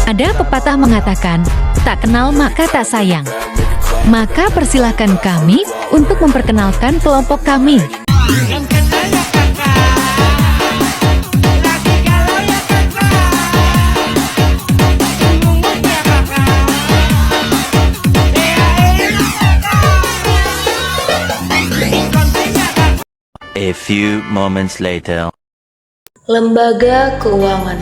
Ada pepatah mengatakan, tak kenal maka tak sayang. Maka persilahkan kami untuk memperkenalkan kelompok kami. A few moments later. Lembaga keuangan.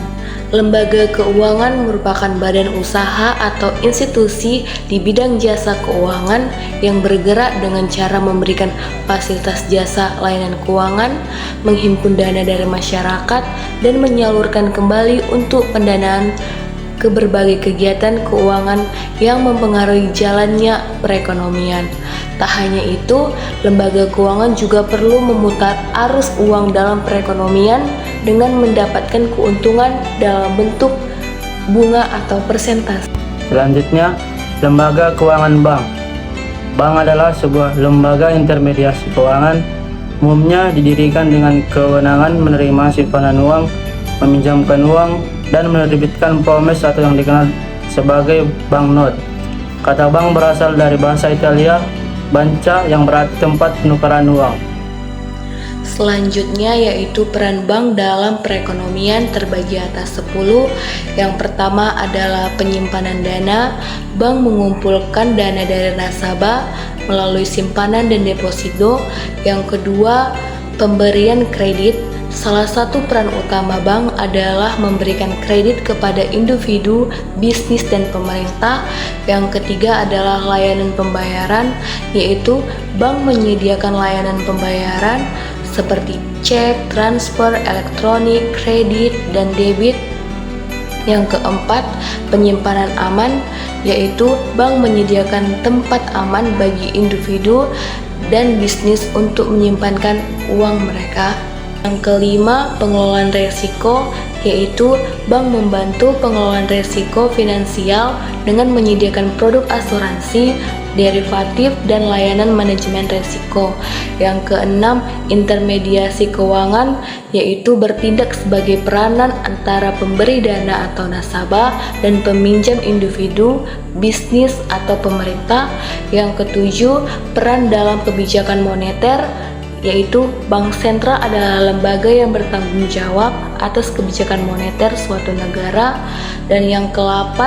Lembaga keuangan merupakan badan usaha atau institusi di bidang jasa keuangan yang bergerak dengan cara memberikan fasilitas jasa layanan keuangan, menghimpun dana dari masyarakat, dan menyalurkan kembali untuk pendanaan ke berbagai kegiatan keuangan yang mempengaruhi jalannya perekonomian. Tak hanya itu, lembaga keuangan juga perlu memutar arus uang dalam perekonomian dengan mendapatkan keuntungan dalam bentuk bunga atau persentase. Selanjutnya, lembaga keuangan bank. Bank adalah sebuah lembaga intermediasi keuangan, umumnya didirikan dengan kewenangan menerima simpanan uang, meminjamkan uang, dan menerbitkan promes atau yang dikenal sebagai banknot. Kata bank berasal dari bahasa Italia, banca, yang berarti tempat penukaran uang. Selanjutnya yaitu peran bank dalam perekonomian terbagi atas 10. Yang pertama adalah penyimpanan dana. Bank mengumpulkan dana dari nasabah melalui simpanan dan deposito. Yang kedua, pemberian kredit. Salah satu peran utama bank adalah memberikan kredit kepada individu, bisnis, dan pemerintah. Yang ketiga adalah layanan pembayaran, yaitu bank menyediakan layanan pembayaran seperti cek, transfer, elektronik, kredit, dan debit. Yang keempat, penyimpanan aman, yaitu bank menyediakan tempat aman bagi individu dan bisnis untuk menyimpankan uang mereka. Yang kelima, pengelolaan resiko, yaitu bank membantu pengelolaan resiko finansial dengan menyediakan produk asuransi, derivatif, dan layanan manajemen resiko. Yang keenam, intermediasi keuangan, yaitu bertindak sebagai peranan antara pemberi dana atau nasabah dan peminjam individu, bisnis, atau pemerintah. Yang ketujuh, peran dalam kebijakan moneter, yaitu bank sentral adalah lembaga yang bertanggung jawab atas kebijakan moneter suatu negara. Dan yang ke-8,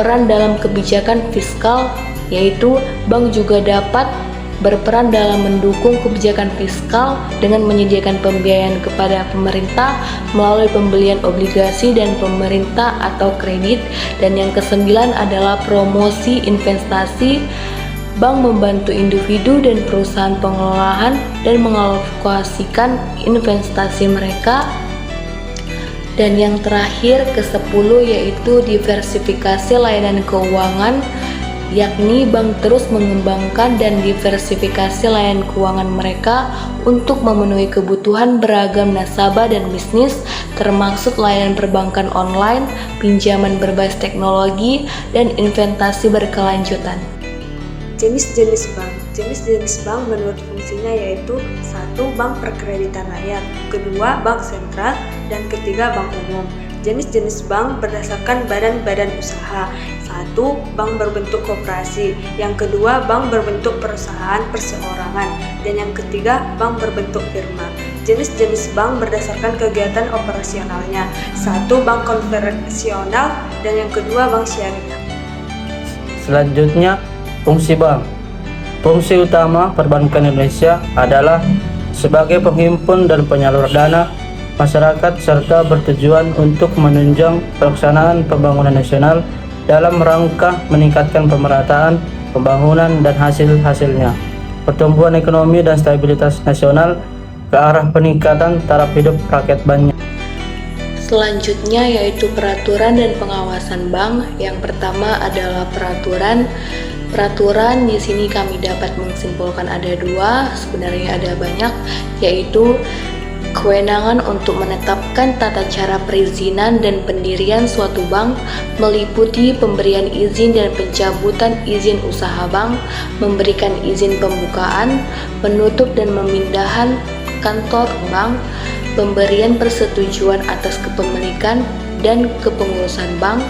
peran dalam kebijakan fiskal, yaitu bank juga dapat berperan dalam mendukung kebijakan fiskal dengan menyediakan pembiayaan kepada pemerintah melalui pembelian obligasi dan pemerintah atau kredit. Dan yang ke-9 adalah promosi investasi. Bank membantu individu dan perusahaan pengelolaan dan mengalokasikan investasi mereka. Dan yang terakhir ke-10 yaitu diversifikasi layanan keuangan, yakni bank terus mengembangkan dan diversifikasi layanan keuangan mereka untuk memenuhi kebutuhan beragam nasabah dan bisnis, termasuk layanan perbankan online, pinjaman berbasis teknologi, dan investasi berkelanjutan. Jenis-jenis bank. Jenis-jenis bank menurut fungsinya yaitu 1. Bank perkreditan rakyat, kedua bank sentral, dan ketiga bank umum. Jenis-jenis bank berdasarkan badan-badan usaha. 1. Bank berbentuk koperasi, yang kedua bank berbentuk perusahaan perseorangan, dan yang ketiga bank berbentuk firma. Jenis-jenis bank berdasarkan kegiatan operasionalnya. 1. Bank konvensional, dan yang kedua bank syariah. Selanjutnya, fungsi bank. Fungsi utama perbankan Indonesia adalah sebagai penghimpun dan penyalur dana masyarakat serta bertujuan untuk menunjang pelaksanaan pembangunan nasional dalam rangka meningkatkan pemerataan, pembangunan, dan hasil-hasilnya, pertumbuhan ekonomi dan stabilitas nasional ke arah peningkatan taraf hidup rakyat banyak. Selanjutnya yaitu peraturan dan pengawasan bank. Yang pertama adalah peraturan. Peraturan di sini kami dapat menyimpulkan ada 2, sebenarnya ada banyak, yaitu kewenangan untuk menetapkan tata cara perizinan dan pendirian suatu bank, meliputi pemberian izin dan pencabutan izin usaha bank, memberikan izin pembukaan, menutup dan pemindahan kantor bank, pemberian persetujuan atas kepemilikan dan kepengurusan bank,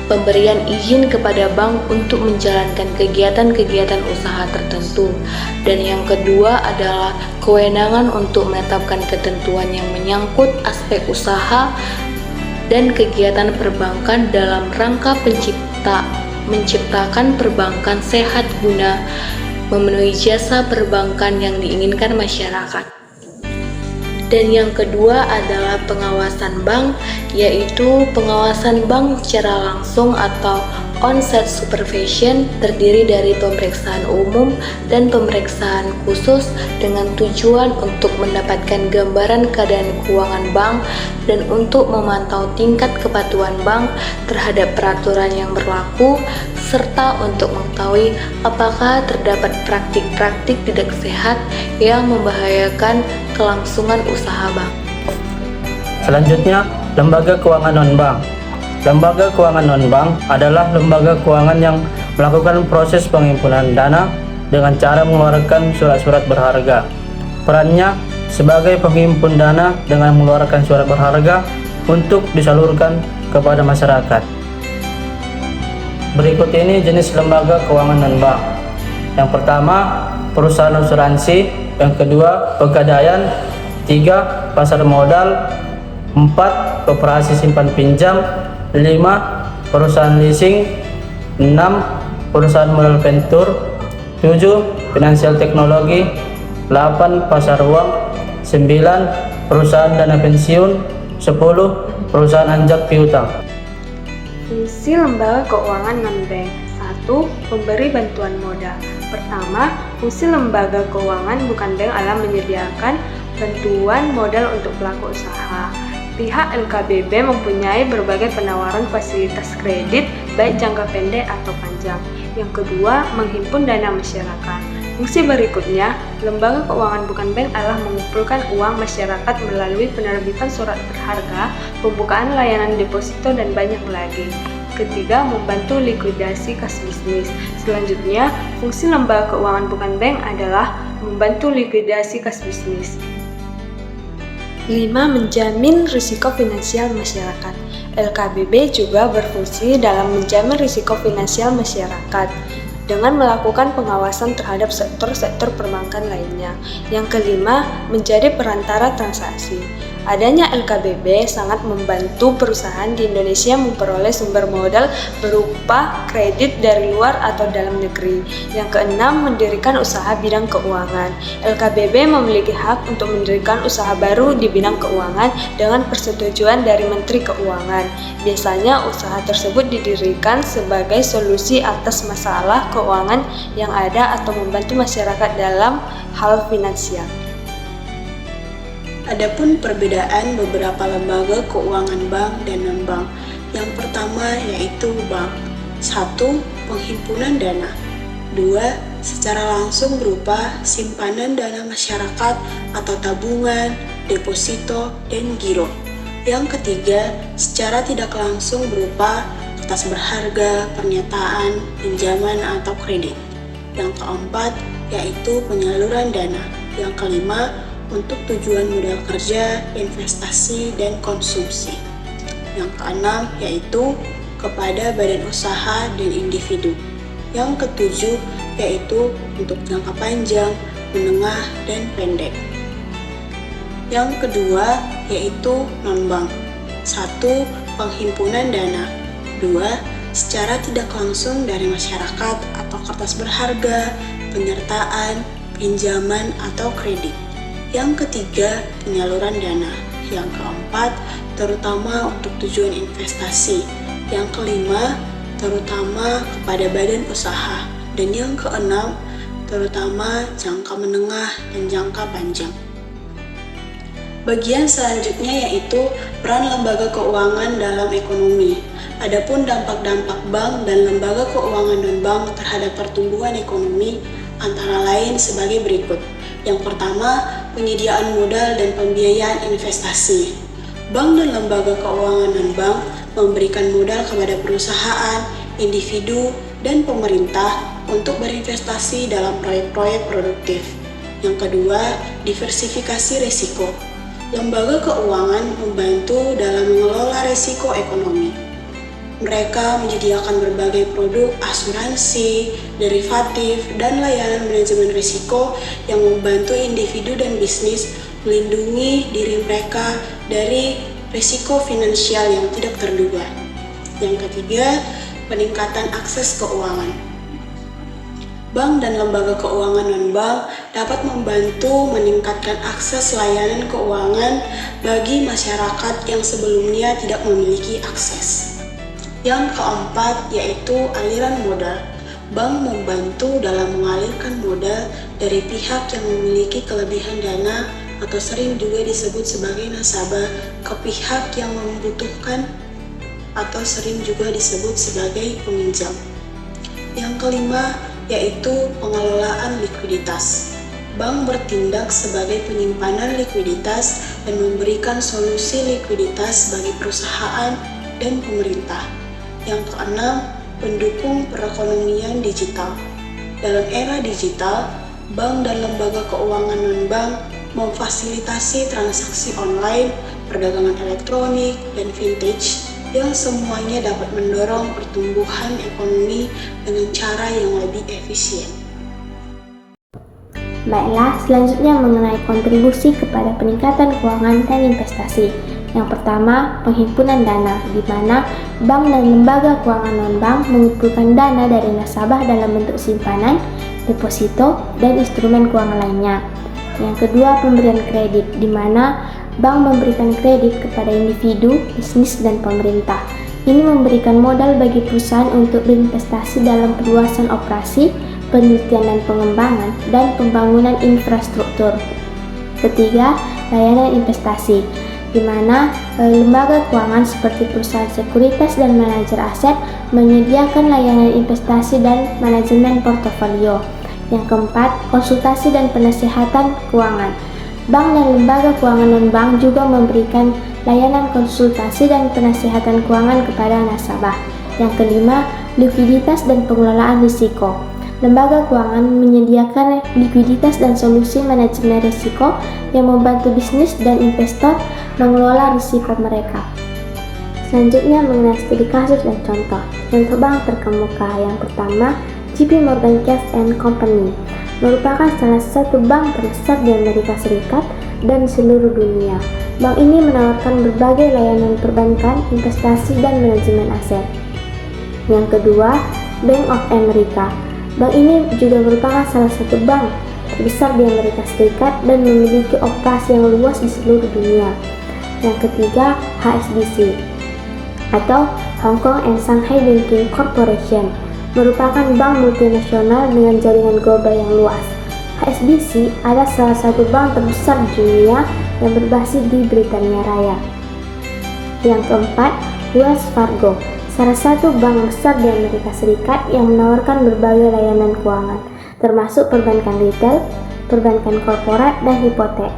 pemberian izin kepada bank untuk menjalankan kegiatan-kegiatan usaha tertentu, dan yang kedua adalah kewenangan untuk menetapkan ketentuan yang menyangkut aspek usaha dan kegiatan perbankan dalam rangka menciptakan perbankan sehat guna memenuhi jasa perbankan yang diinginkan masyarakat. Dan yang kedua adalah pengawasan bank, yaitu pengawasan bank secara langsung atau on-site supervision, terdiri dari pemeriksaan umum dan pemeriksaan khusus dengan tujuan untuk mendapatkan gambaran keadaan keuangan bank dan untuk memantau tingkat kepatuhan bank terhadap peraturan yang berlaku, serta untuk mengetahui apakah terdapat praktik-praktik tidak sehat yang membahayakan kelangsungan usaha bank. Selanjutnya, lembaga keuangan non-bank. Lembaga keuangan non-bank adalah lembaga keuangan yang melakukan proses penghimpunan dana dengan cara mengeluarkan surat-surat berharga. Perannya sebagai penghimpun dana dengan mengeluarkan surat berharga untuk disalurkan kepada masyarakat. Berikut ini jenis lembaga keuangan non-bank. Yang pertama, perusahaan asuransi. Yang kedua, pegadaian. 3, pasar modal. 4, koperasi simpan pinjam. 5, perusahaan leasing. 6, perusahaan modal venture. 7, finansial teknologi. 8, pasar uang. 9, perusahaan dana pensiun. 10, perusahaan anjak piutang. Fungsi lembaga keuangan non-bank. 1. Pemberi bantuan modal. Pertama, fungsi lembaga keuangan bukan bank adalah menyediakan bantuan modal untuk pelaku usaha. Pihak LKBB mempunyai berbagai penawaran fasilitas kredit, baik jangka pendek atau panjang. Yang kedua, menghimpun dana masyarakat. Fungsi berikutnya, lembaga keuangan bukan bank adalah mengumpulkan uang masyarakat melalui penerbitan surat berharga, pembukaan layanan deposito, dan banyak lagi. Ketiga, membantu likuidasi kas bisnis. Selanjutnya, fungsi lembaga keuangan bukan bank adalah membantu likuidasi kas bisnis. 5. Menjamin risiko finansial masyarakat. LKBB juga berfungsi dalam menjamin risiko finansial masyarakat dengan melakukan pengawasan terhadap sektor-sektor perbankan lainnya. Yang kelima, menjadi perantara transaksi. Adanya LKBB sangat membantu perusahaan di Indonesia memperoleh sumber modal berupa kredit dari luar atau dalam negeri. Yang keenam, mendirikan usaha bidang keuangan. LKBB memiliki hak untuk mendirikan usaha baru di bidang keuangan dengan persetujuan dari Menteri Keuangan. Biasanya usaha tersebut didirikan sebagai solusi atas masalah keuangan yang ada atau membantu masyarakat dalam hal finansial. Adapun perbedaan beberapa lembaga keuangan bank dan non-bank. Yang pertama yaitu bank. 1. Penghimpunan dana. 2. Secara langsung berupa simpanan dana masyarakat atau tabungan, deposito, dan giro. Yang ketiga, secara tidak langsung berupa kertas berharga, pernyataan, pinjaman, atau kredit. Yang keempat, yaitu penyaluran dana. Yang kelima, untuk tujuan modal kerja, investasi, dan konsumsi. Yang keenam, yaitu kepada badan usaha dan individu. Yang ketujuh, yaitu untuk jangka panjang, menengah, dan pendek. Yang kedua, yaitu non-bank. 1. Penghimpunan dana. 2. Secara tidak langsung dari masyarakat atau kertas berharga, penyertaan, pinjaman, atau kredit. Yang ketiga, penyaluran dana. Yang keempat, terutama untuk tujuan investasi. Yang kelima, terutama kepada badan usaha. Dan yang keenam, terutama jangka menengah dan jangka panjang. Bagian selanjutnya yaitu peran lembaga keuangan dalam ekonomi. Adapun dampak-dampak bank dan lembaga keuangan non-bank terhadap pertumbuhan ekonomi antara lain sebagai berikut. Yang pertama, penyediaan modal dan pembiayaan investasi. Bank dan lembaga keuangan non-bank memberikan modal kepada perusahaan, individu, dan pemerintah untuk berinvestasi dalam proyek-proyek produktif. Yang kedua, diversifikasi risiko. Lembaga keuangan membantu dalam mengelola risiko ekonomi. Mereka menyediakan berbagai produk asuransi, derivatif, dan layanan manajemen risiko yang membantu individu dan bisnis melindungi diri mereka dari risiko finansial yang tidak terduga. Yang ketiga, peningkatan akses keuangan. Bank dan lembaga keuangan non-bank dapat membantu meningkatkan akses layanan keuangan bagi masyarakat yang sebelumnya tidak memiliki akses. Yang keempat yaitu aliran modal. Bank membantu dalam mengalirkan modal dari pihak yang memiliki kelebihan dana atau sering juga disebut sebagai nasabah ke pihak yang membutuhkan atau sering juga disebut sebagai peminjam. Yang kelima yaitu pengelolaan likuiditas. Bank bertindak sebagai penyimpanan likuiditas dan memberikan solusi likuiditas bagi perusahaan dan pemerintah. Yang keenam, pendukung perekonomian digital. Dalam era digital, bank dan lembaga keuangan non-bank memfasilitasi transaksi online, perdagangan elektronik, dan vintage yang semuanya dapat mendorong pertumbuhan ekonomi dengan cara yang lebih efisien. Baiklah, selanjutnya mengenai kontribusi kepada peningkatan keuangan dan investasi. Yang pertama, penghimpunan dana, di mana bank dan lembaga keuangan non-bank mengumpulkan dana dari nasabah dalam bentuk simpanan, deposito, dan instrumen keuangan lainnya. Yang kedua, pemberian kredit, di mana bank memberikan kredit kepada individu, bisnis, dan pemerintah. Ini memberikan modal bagi perusahaan untuk berinvestasi dalam perluasan operasi, penelitian dan pengembangan, dan pembangunan infrastruktur. Ketiga, layanan investasi, di mana lembaga keuangan seperti perusahaan sekuritas dan manajer aset menyediakan layanan investasi dan manajemen portofolio. Yang keempat, konsultasi dan penasihatan keuangan. Bank dan lembaga keuangan non-bank juga memberikan layanan konsultasi dan penasihatan keuangan kepada nasabah. Yang kelima, likuiditas dan pengelolaan risiko. Lembaga keuangan menyediakan likuiditas dan solusi manajemen risiko yang membantu bisnis dan investor mengelola risiko mereka. Selanjutnya mengenai studi kasus dan contoh. Contoh bank terkemuka yang pertama, JP Morgan Chase & Company, merupakan salah satu bank terbesar di Amerika Serikat dan seluruh dunia. Bank ini menawarkan berbagai layanan perbankan, investasi, dan manajemen aset. Yang kedua, Bank of America. Bank ini juga merupakan salah satu bank terbesar di Amerika Serikat dan memiliki operasi yang luas di seluruh dunia. Yang ketiga, HSBC atau Hong Kong and Shanghai Banking Corporation, merupakan bank multinasional dengan jaringan global yang luas. HSBC adalah salah satu bank terbesar di dunia yang berbasis di Britania Raya. Yang keempat, Wells Fargo, salah satu bank besar di Amerika Serikat yang menawarkan berbagai layanan keuangan, termasuk perbankan retail, perbankan korporat, dan hipotek.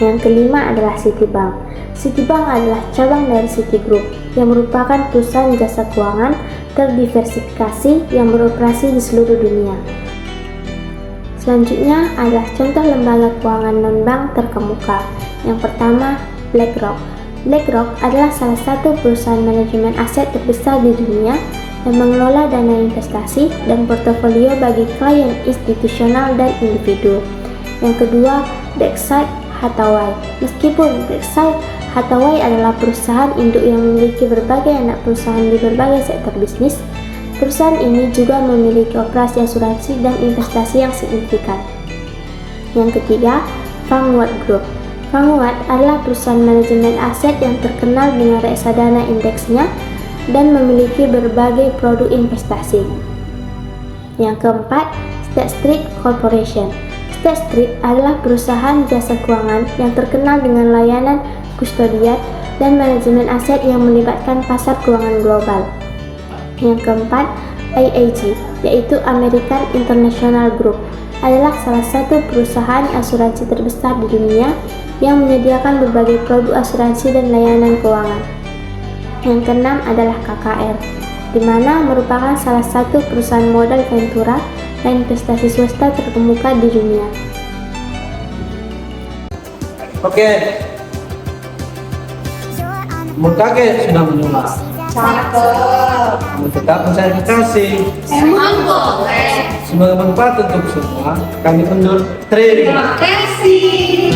Yang kelima adalah Citibank. Citibank adalah cabang dari Citigroup yang merupakan perusahaan jasa keuangan terdiversifikasi yang beroperasi di seluruh dunia. Selanjutnya adalah contoh lembaga keuangan non-bank terkemuka. Yang pertama, BlackRock. BlackRock adalah salah satu perusahaan manajemen aset terbesar di dunia yang mengelola dana investasi dan portofolio bagi klien institusional dan individu. Yang kedua, Berkshire Hathaway. Meskipun Berkshire Hathaway adalah perusahaan induk yang memiliki berbagai anak perusahaan di berbagai sektor bisnis, perusahaan ini juga memiliki operasi asuransi dan investasi yang signifikan. Yang ketiga, Vanguard Group. Vanguard adalah perusahaan manajemen aset yang terkenal dengan reksadana indeksnya dan memiliki berbagai produk investasi. Yang keempat, State Street Corporation. State Street adalah perusahaan jasa keuangan yang terkenal dengan layanan kustodian dan manajemen aset yang melibatkan pasar keuangan global. Yang keempat, AIG, yaitu American International Group, adalah salah satu perusahaan asuransi terbesar di dunia yang menyediakan berbagai produk asuransi dan layanan keuangan. Yang keenam adalah KKR, di mana merupakan salah satu perusahaan modal ventura dan investasi swasta terkemuka di dunia. Oke. Umur kakek sudah menyumbang. Kamu tetap saya kasih. Emang boleh. Semoga bermanfaat untuk semua. Kami undur. Terima kasih.